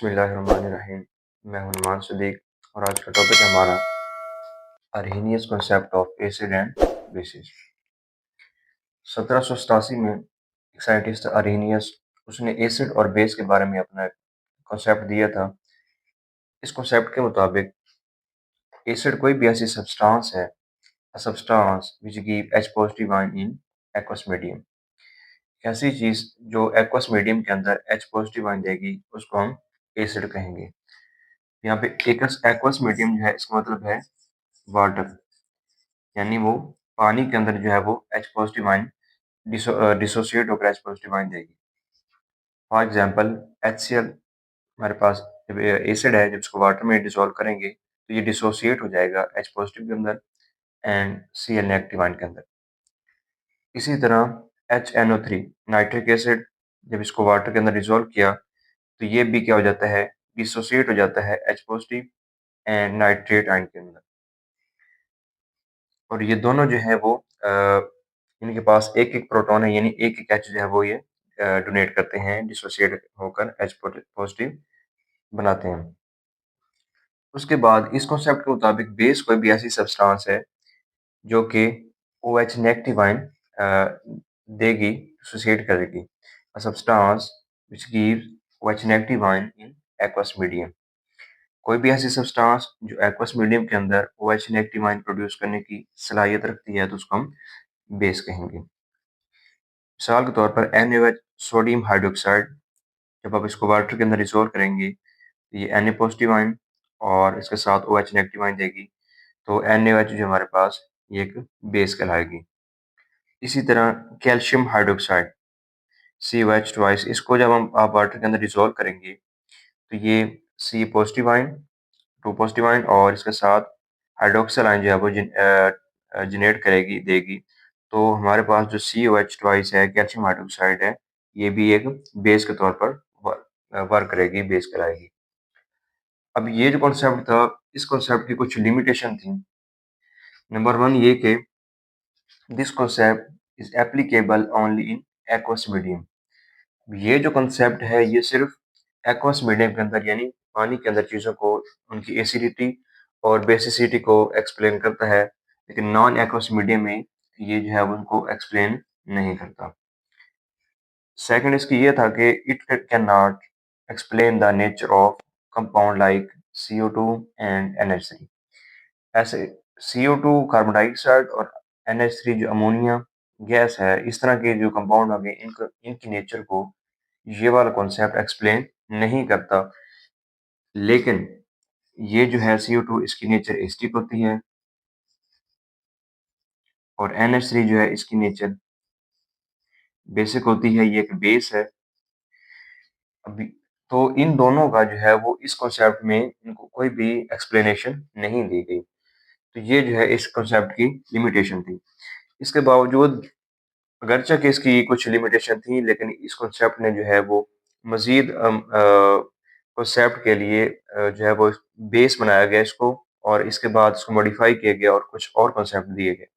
बिस्मिल्लाहिर्रहमानिर्रहीम। मैं हूं नुमान सदीक और आज का टॉपिक है हमारा Arrhenius concept of acid and bases. 1787 में एक साइंटिस्ट अरहेनियस उसने एसिड और बेस के बारे में अपना कॉन्सेप्ट दिया था। इस कॉन्सेप्ट के मुताबिक एसिड कोई भी ऐसी सब्सटेंस है, a substance which give H positive ion in aqueous medium. ऐसी चीज जो एक्वस मीडियम के अंदर H पॉजिटिव आयन देगी उसको हम एसिड कहेंगे। यहाँ पे एक्वस मीडियम जो है इसका मतलब है वाटर, यानी वो पानी के अंदर जो है वो H पॉजिटिव आयन डिसोसिएट होकर H पॉजिटिव आयन देगी। फॉर एग्जांपल HCl हमारे पास जब एसिड है, जब इसको वाटर में डिसॉल्व करेंगे तो ये डिसोसिएट हो जाएगा H पॉजिटिव के अंदर एंड Cl नेगेटिव आयन के अंदर। इसी तरह HNO3 नाइट्रिक एसिड, जब इसको वाटर के अंदर डिसॉल्व किया तो ये भी क्या हो जाता है, डिसोसिएट हो जाता है H positive and nitrate ion के अंदर। और ये दोनों जो है वो इनके पास एक-एक प्रोटॉन है, यानी एक-एक H जो है वो ये डोनेट करते हैं, डिसोसिएट होकर H पॉजिटिव बनाते हैं। उसके बाद इस कॉन्सेप्ट के मुताबिक बेस कोई भी ऐसी सब्सटेंस है जो कि OH नेगेटिव आयन देगी, डिसोसिएट करेगी। A substance which gives OH negative ion in aqueous medium. कोई भी ऐसी सब्सटेंस जो एक्वस मीडियम के अंदर OH नेगेटिव आयन प्रोड्यूस करने की सलाहियत रखती है तो उसको हम बेस कहेंगे। मिसाल के तौर पर NaOH सोडियम हाइड्रोक्साइड, जब आप इसको वाटर के अंदर डिसॉल्व करेंगे तो ये Na पॉजिटिव आयन और इसके साथ OH नेगेटिव आयन देगी, तो NaOH जो हमारे पास ये एक बेस कहलाएगी। इसी तरह कैल्शियम हाइड्रोक्साइड COH ट्वाइस, इसको जब आप वाटर के अंदर डिसॉल्व करेंगे तो ये C positive ion, 2 positive ion और इसके साथ हाइड्रोक्सिल आयन जो है वो जनरेट करेगी, देगी। तो हमारे पास जो COH ट्वाइस है, कैल्शियम हाइड्रोक्साइड है, ये भी एक बेस के तौर पर वर्क करेगी, बेस कहलाएगी। अब ये जो कॉन्सेप्ट था, इस कॉन्सेप्ट की कुछ लिमिटेशन थी। नंबर 1 ये कि this concept is applicable only in aqueous medium. ये जो कॉन्सेप्ट है ये सिर्फ एक्वस मीडियम के अंदर, यानी पानी के अंदर चीज़ों को, उनकी एसिडिटी और बेसिसिटी को एक्सप्लेन करता है, लेकिन नॉन एक्वस मीडियम में ये जो है वो उनको एक्सप्लेन नहीं करता। सेकंड इसकी ये था कि it can not explain the nature of compound like CO2 and NH3। ऐसे CO2 कार्बन डाइऑक्साइड और NH3 जो अमोनिया गैस है, इस तरह के जो कंपाउंड होंगे इनकी नेचर को ये वाला कॉन्सेप्ट एक्सप्लेन नहीं करता। लेकिन ये जो है CO2 इसकी नेचर एसिडिक होती है और NH3 जो है इसकी नेचर बेसिक होती है, ये एक बेस है। अभी तो इन दोनों का जो है वो इस कॉन्सेप्ट में इनको कोई भी एक्सप्लेनेशन नहीं दी गई। तो ये जो है इस कॉन्सेप्ट की लिमिटेशन थी। इसके बावजूद अगरचे कि इसकी कुछ लिमिटेशन थी, लेकिन इस कॉन्सेप्ट ने जो है वो मज़ीद कॉन्सेप्ट के लिए जो है वो बेस बनाया गया इसको, और इसके बाद इसको मॉडिफाई किया गया और कुछ और कॉन्सेप्ट दिए गए।